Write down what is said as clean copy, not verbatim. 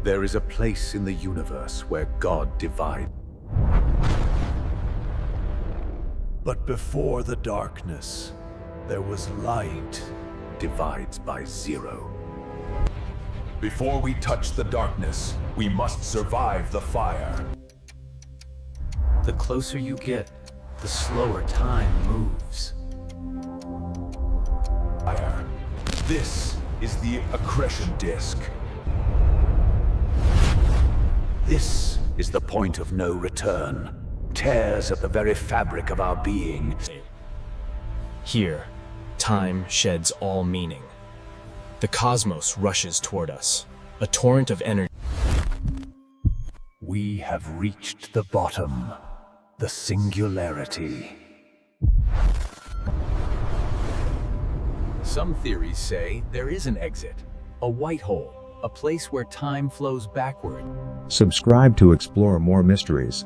There is a place in the universe where God divides. But before the darkness, there was light. Divides by zero. Before we touch the darkness, we must survive the fire. The closer you get, the slower time moves. Fire. This is the Accretion Disk. This is the point of no return. Tears at the very fabric of our being. Here, time sheds all meaning. The cosmos rushes toward us, a torrent of energy. We have reached the bottom, the Singularity. Some theories say there is an exit, a white hole, a place where time flows backward. Subscribe to explore more mysteries.